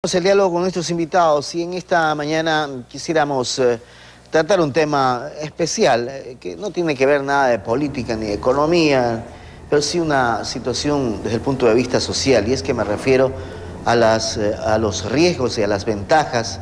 El diálogo con nuestros invitados y en esta mañana quisiéramos tratar un tema especial que no tiene que ver nada de política ni de economía, pero sí una situación desde el punto de vista social, y es que me refiero a los riesgos y a las ventajas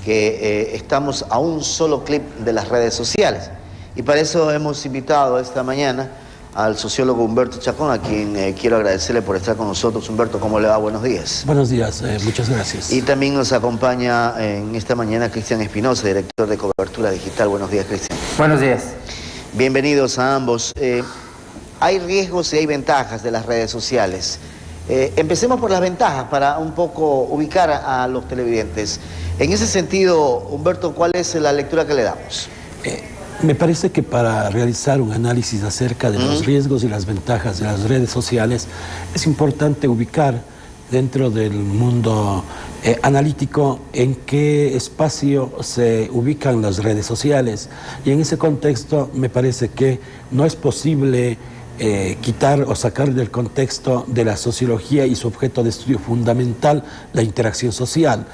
que estamos a un solo clic de las redes sociales. Y para eso hemos invitado esta mañana al sociólogo Humberto Chacón, a quien quiero agradecerle por estar con nosotros. Humberto, ¿cómo le va? Buenos días. Buenos días, muchas gracias. Y también nos acompaña en esta mañana Cristian Espinosa, director de Cobertura Digital. Buenos días, Cristian. Buenos días. Bienvenidos a ambos. Hay riesgos y hay ventajas de las redes sociales. Empecemos por las ventajas para un poco ubicar a los televidentes. En ese sentido, Humberto, ¿cuál es la lectura que le damos? Me parece que para realizar un análisis acerca de los riesgos y las ventajas de las redes sociales es importante ubicar dentro del mundo analítico en qué espacio se ubican las redes sociales. Y en ese contexto me parece que no es posible quitar o sacar del contexto de la sociología y su objeto de estudio fundamental, la interacción social.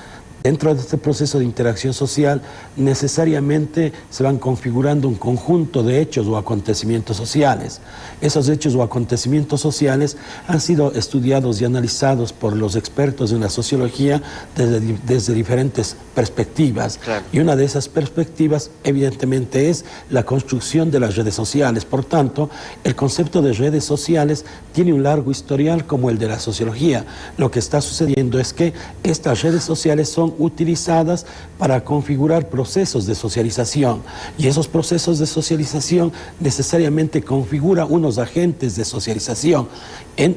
Dentro de este proceso de interacción social, necesariamente se van configurando un conjunto de hechos o acontecimientos sociales. Esos hechos o acontecimientos sociales han sido estudiados y analizados por los expertos en la sociología desde diferentes perspectivas. Claro. Y una de esas perspectivas, evidentemente, es la construcción de las redes sociales. Por tanto, el concepto de redes sociales tiene un largo historial como el de la sociología. Lo que está sucediendo es que estas redes sociales son utilizadas para configurar procesos de socialización, y esos procesos de socialización necesariamente configuran unos agentes de socialización.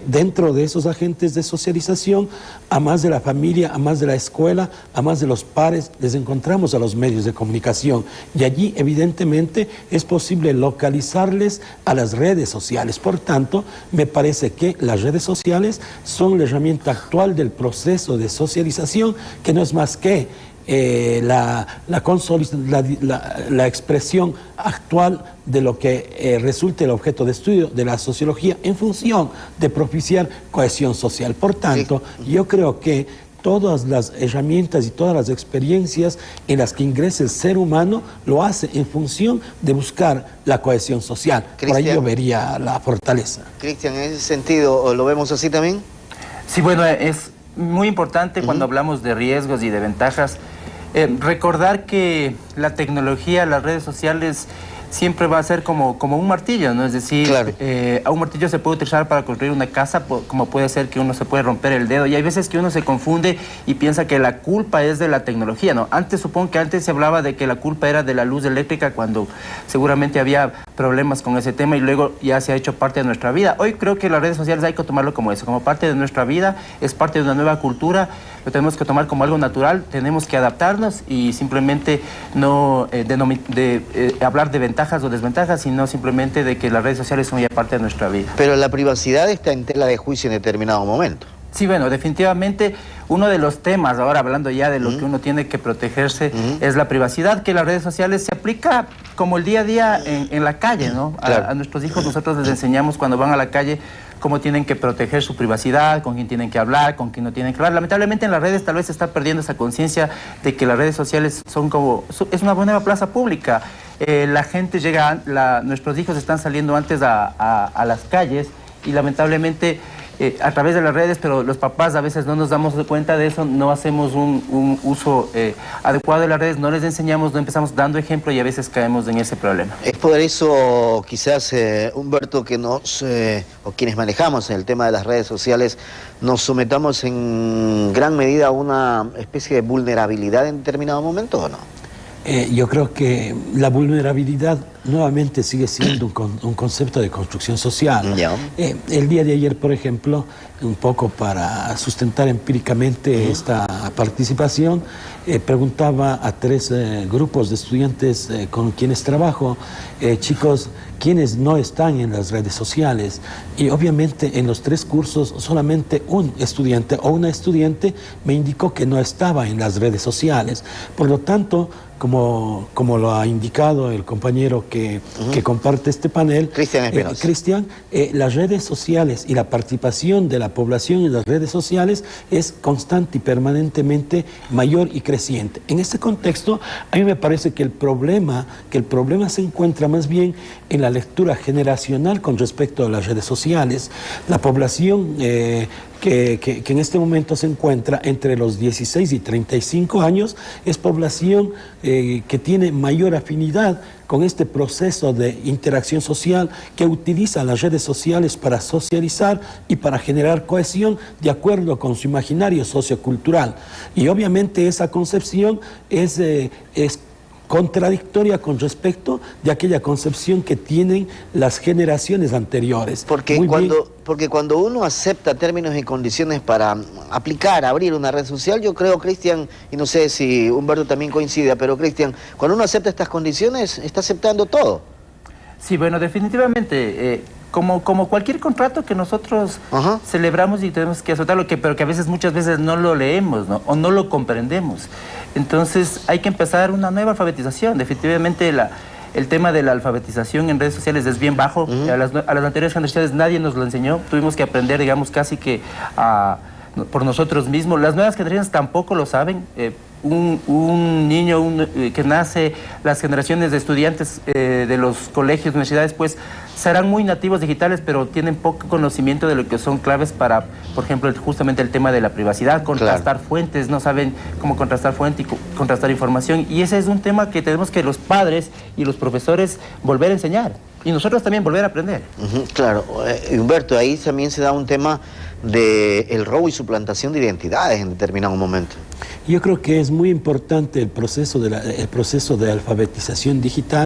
Dentro de esos agentes de socialización, a más de la familia, a más de la escuela, a más de los pares, les encontramos a los medios de comunicación, y allí evidentemente es posible localizarles a las redes sociales. Por tanto, me parece que las redes sociales son la herramienta actual del proceso de socialización, que no es más que la expresión actual de lo que resulta el objeto de estudio de la sociología en función de propiciar cohesión social. Por tanto, yo creo que todas las herramientas y todas las experiencias en las que ingresa el ser humano lo hace en función de buscar la cohesión social. Cristian, por ahí yo vería la fortaleza. Cristian, en ese sentido, ¿lo vemos así también? Sí, bueno, es muy importante cuando hablamos de riesgos y de ventajas, recordar que la tecnología, las redes sociales, siempre va a ser como un martillo, ¿no? Es decir, claro, a un martillo se puede utilizar para construir una casa, como puede ser que uno se puede romper el dedo, y hay veces que uno se confunde y piensa que la culpa es de la tecnología, ¿no? Supongo que antes se hablaba de que la culpa era de la luz eléctrica, cuando seguramente había problemas con ese tema, y luego ya se ha hecho parte de nuestra vida. Hoy creo que las redes sociales hay que tomarlo como eso, como parte de nuestra vida, es parte de una nueva cultura, lo tenemos que tomar como algo natural, tenemos que adaptarnos y simplemente no hablar de ventajas o desventajas, sino simplemente de que las redes sociales son ya parte de nuestra vida. Pero la privacidad está en tela de juicio en determinado momento. Sí, bueno, definitivamente uno de los temas, ahora hablando ya de lo que uno tiene que protegerse, es la privacidad, que las redes sociales se aplica como el día a día en la calle, ¿no? Claro. A nuestros hijos nosotros les enseñamos cuando van a la calle cómo tienen que proteger su privacidad, con quién tienen que hablar, con quién no tienen que hablar. Lamentablemente en las redes tal vez se está perdiendo esa conciencia de que las redes sociales es una nueva plaza pública. La gente llega, nuestros hijos están saliendo antes a las calles, y lamentablemente a través de las redes, pero los papás a veces no nos damos cuenta de eso, no hacemos un uso adecuado de las redes, no les enseñamos, no empezamos dando ejemplo, y a veces caemos en ese problema. Es por eso quizás, Humberto, que o quienes manejamos en el tema de las redes sociales, nos sometamos en gran medida a una especie de vulnerabilidad en determinado momento, ¿o no? Yo creo que la vulnerabilidad nuevamente sigue siendo un concepto de construcción social. El día de ayer, por ejemplo, un poco para sustentar empíricamente esta participación, preguntaba a 3 grupos de estudiantes con quienes trabajo, chicos, quienes no están en las redes sociales, y obviamente en los 3 cursos solamente un estudiante o una estudiante me indicó que no estaba en las redes sociales. Por lo tanto, como lo ha indicado el compañero que que comparte este panel, Cristian, las redes sociales y la participación de la población en las redes sociales es constante y permanentemente mayor y creciente. En este contexto, a mí me parece que el problema se encuentra más bien en la lectura generacional con respecto a las redes sociales. La población que en este momento se encuentra entre los 16 y 35 años es población que tiene mayor afinidad con este proceso de interacción social, que utiliza las redes sociales para socializar y para generar cohesión de acuerdo con su imaginario sociocultural. Y obviamente esa concepción es contradictoria con respecto de aquella concepción que tienen las generaciones anteriores. Porque cuando uno acepta términos y condiciones para abrir una red social, yo creo, Cristian, y no sé si Humberto también coincide, pero Cristian, cuando uno acepta estas condiciones, está aceptando todo. Sí, bueno, definitivamente, como cualquier contrato que nosotros celebramos y tenemos que aceptarlo, pero que a veces, muchas veces no lo leemos, ¿no? O no lo comprendemos. Entonces hay que empezar una nueva alfabetización. Definitivamente el tema de la alfabetización en redes sociales es bien bajo. A las anteriores generaciones nadie nos lo enseñó. Tuvimos que aprender, digamos, casi que por nosotros mismos. Las nuevas generaciones tampoco lo saben. Un niño que nace, las generaciones de estudiantes de los colegios, universidades, pues serán muy nativos digitales, pero tienen poco conocimiento de lo que son claves para, por ejemplo, justamente el tema de la privacidad, contrastar fuentes, no saben cómo contrastar fuentes y contrastar información. Y ese es un tema que tenemos que los padres y los profesores volver a enseñar. Y nosotros también volver a aprender. Claro, Humberto, ahí también se da un tema del robo y suplantación de identidades en determinado momento. Yo creo que es muy importante el proceso de alfabetización digital,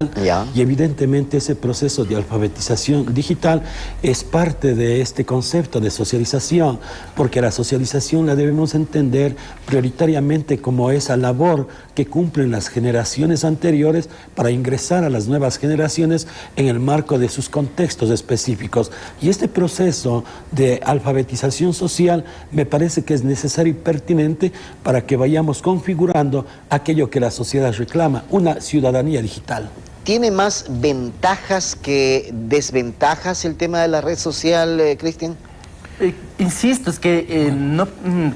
y evidentemente ese proceso de alfabetización digital es parte de este concepto de socialización, porque la socialización la debemos entender prioritariamente como esa labor que cumplen las generaciones anteriores para ingresar a las nuevas generaciones en el marco de sus contextos específicos. Y este proceso de alfabetización social me parece que es necesario y pertinente para que vayamos configurando aquello que la sociedad reclama, una ciudadanía digital. ¿Tiene más ventajas que desventajas el tema de la red social, Cristian? Insisto, es que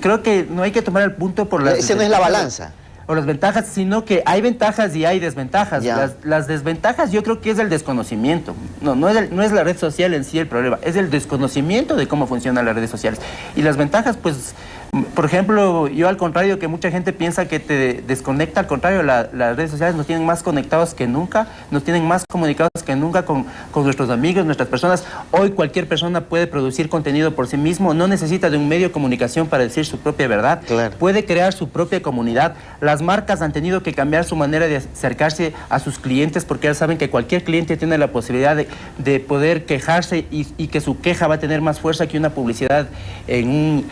creo que no hay que tomar el punto por las... Esa no es la balanza. O las ventajas, sino que hay ventajas y hay desventajas. Las desventajas yo creo que es el desconocimiento. No es la red social en sí el problema, es el desconocimiento de cómo funcionan las redes sociales. Y las ventajas, pues, por ejemplo, yo al contrario que mucha gente piensa que te desconecta, al contrario, las redes sociales nos tienen más conectados que nunca, nos tienen más comunicados que nunca con nuestros amigos, nuestras personas. Hoy cualquier persona puede producir contenido por sí mismo, no necesita de un medio de comunicación para decir su propia verdad, puede crear su propia comunidad. Las marcas han tenido que cambiar su manera de acercarse a sus clientes porque ya saben que cualquier cliente tiene la posibilidad de poder quejarse y que su queja va a tener más fuerza que una publicidad en un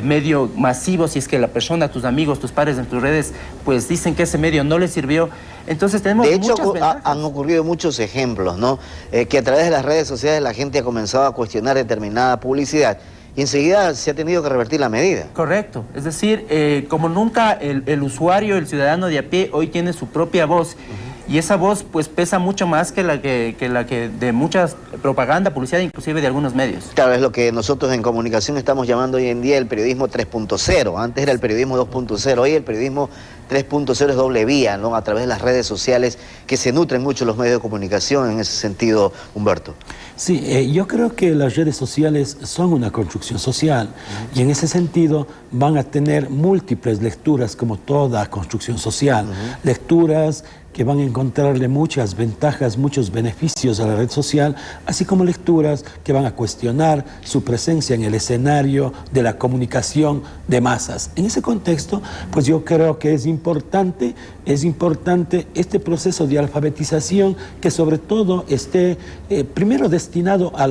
medio masivo, si es que la persona, tus amigos, tus padres en tus redes, pues dicen que ese medio no les sirvió. Entonces tenemos muchas ventajas. Han ocurrido muchos ejemplos, ¿no? Que a través de las redes sociales la gente ha comenzado a cuestionar determinada publicidad y enseguida se ha tenido que revertir la medida. Correcto. Es decir, como nunca el usuario, el ciudadano de a pie, hoy tiene su propia voz. Y esa voz pues pesa mucho más que la que de muchas propaganda, publicidad, inclusive de algunos medios. Claro, es lo que nosotros en comunicación estamos llamando hoy en día el periodismo 3.0. Antes era el periodismo 2.0, hoy el periodismo 3.0 es doble vía, ¿no? A través de las redes sociales que se nutren mucho los medios de comunicación en ese sentido, Humberto. Sí, yo creo que las redes sociales son una construcción social y en ese sentido van a tener múltiples lecturas como toda construcción social. Lecturas que van a encontrarle muchas ventajas, muchos beneficios a la red social, así como lecturas que van a cuestionar su presencia en el escenario de la comunicación de masas. En ese contexto, pues yo creo que es importante este proceso de alfabetización que sobre todo esté primero destinado a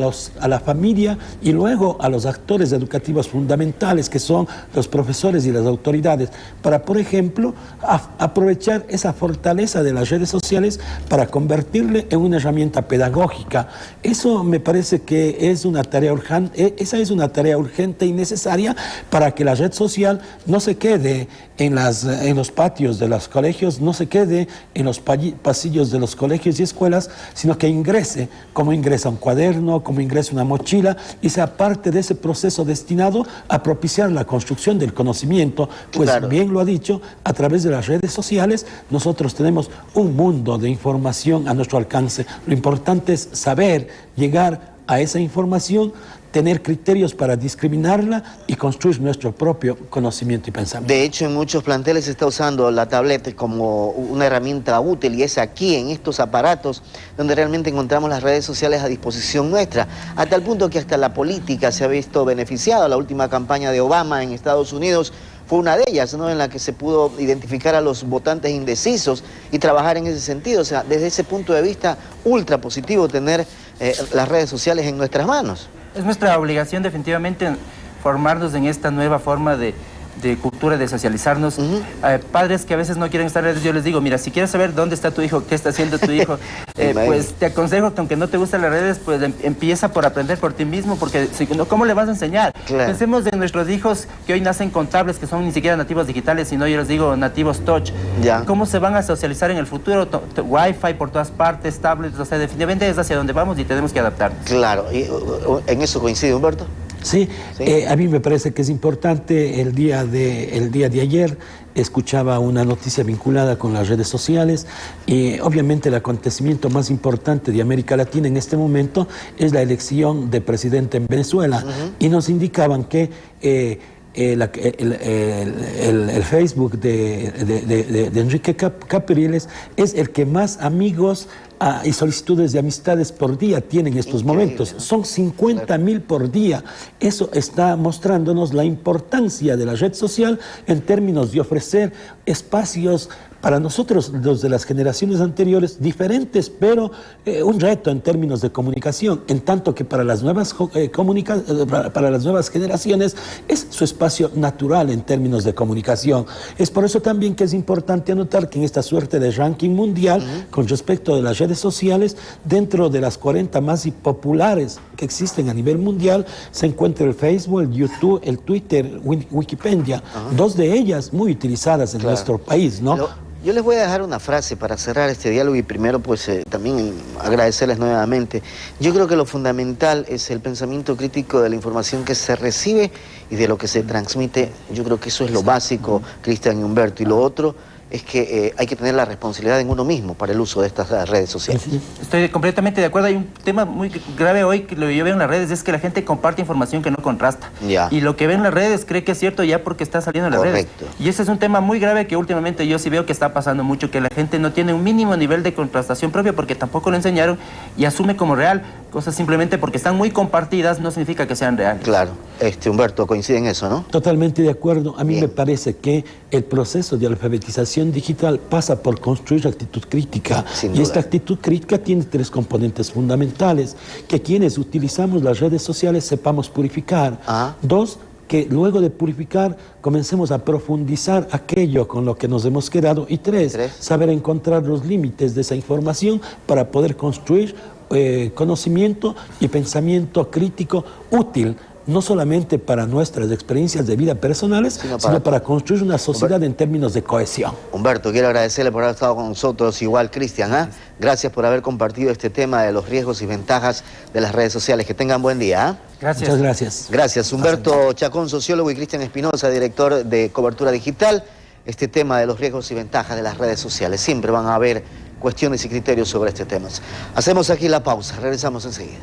la familia y luego a los actores educativos fundamentales que son los profesores y las autoridades para, por ejemplo, aprovechar esa fortaleza de las redes sociales para convertirle en una herramienta pedagógica. Eso me parece que es una tarea urgente, esa es una tarea urgente y necesaria para que la red social no se quede en los patios de los colegios, no se quede en los pasillos de los colegios y escuelas, sino que ingrese, como ingresa un cuaderno, como ingresa una mochila, y sea parte de ese proceso destinado a propiciar la construcción del conocimiento. Pues claro, bien lo ha dicho, a través de las redes sociales nosotros tenemos un mundo de información a nuestro alcance. Lo importante es saber llegar a esa información, tener criterios para discriminarla y construir nuestro propio conocimiento y pensamiento. De hecho, en muchos planteles se está usando la tableta como una herramienta útil, y es aquí, en estos aparatos, donde realmente encontramos las redes sociales a disposición nuestra, a tal punto que hasta la política se ha visto beneficiada. La última campaña de Obama en Estados Unidos fue una de ellas, ¿no?, en la que se pudo identificar a los votantes indecisos y trabajar en ese sentido. O sea, desde ese punto de vista, ultra positivo tener las redes sociales en nuestras manos. Es nuestra obligación definitivamente formarnos en esta nueva forma de cultura, de socializarnos. Padres que a veces no quieren estar en redes, yo les digo, mira, si quieres saber dónde está tu hijo, qué está haciendo tu hijo, pues te aconsejo que aunque no te gusten las redes, pues empieza por aprender por ti mismo, porque si no, ¿cómo le vas a enseñar? Claro. Pensemos en nuestros hijos que hoy nacen con tablets, que son ni siquiera nativos digitales, sino yo les digo nativos touch. Ya. ¿Cómo se van a socializar en el futuro? Wi-Fi por todas partes, tablets, o sea, definitivamente es hacia donde vamos y tenemos que adaptarnos. Claro, ¿y en eso coincide Humberto? Sí, a mí me parece que es importante. El día de ayer escuchaba una noticia vinculada con las redes sociales y obviamente el acontecimiento más importante de América Latina en este momento es la elección de presidente en Venezuela, y nos indicaban que el Facebook de Enrique Capriles es el que más amigos y solicitudes de amistades por día tienen en estos momentos. Son 50.000 por día. Eso está mostrándonos la importancia de la red social en términos de ofrecer espacios para nosotros, los de las generaciones anteriores, diferentes, pero un reto en términos de comunicación, en tanto que para las nuevas generaciones es su espacio natural en términos de comunicación. Es por eso también que es importante anotar que en esta suerte de ranking mundial, con respecto de las redes sociales, dentro de las 40 más populares que existen a nivel mundial, se encuentra el Facebook, el YouTube, el Twitter, Wikipedia, dos de ellas muy utilizadas en nuestro país, ¿no? Yo les voy a dejar una frase para cerrar este diálogo, y primero pues también agradecerles nuevamente. Yo creo que lo fundamental es el pensamiento crítico de la información que se recibe y de lo que se transmite. Yo creo que eso es lo básico, Cristian y Humberto, y lo otro es que hay que tener la responsabilidad en uno mismo para el uso de estas redes sociales. Estoy completamente de acuerdo. Hay un tema muy grave hoy que lo que yo veo en las redes es que la gente comparte información que no contrasta. Y lo que ve en las redes cree que es cierto ya porque está saliendo en las redes. Y ese es un tema muy grave que últimamente yo sí veo que está pasando mucho, que la gente no tiene un mínimo nivel de contrastación propia porque tampoco lo enseñaron y asume como real cosas simplemente porque están muy compartidas, no significa que sean reales. Claro. Humberto, coincide en eso, ¿no? Totalmente de acuerdo. A mí me parece que el proceso de alfabetización digital pasa por construir actitud crítica, y esta actitud crítica tiene tres componentes fundamentales: que quienes utilizamos las redes sociales sepamos purificar, dos, que luego de purificar comencemos a profundizar aquello con lo que nos hemos quedado, y tres, saber encontrar los límites de esa información para poder construir conocimiento y pensamiento crítico útil, no solamente para nuestras experiencias de vida personales, sino para construir una sociedad en términos de cohesión. Humberto, quiero agradecerle por haber estado con nosotros, igual Cristian, Gracias por haber compartido este tema de los riesgos y ventajas de las redes sociales. Que tengan buen día. Gracias. Muchas gracias. Gracias. Humberto Chacón, sociólogo, y Cristian Espinosa, director de Cobertura Digital. Este tema de los riesgos y ventajas de las redes sociales. Siempre van a haber cuestiones y criterios sobre este tema. Hacemos aquí la pausa, regresamos enseguida.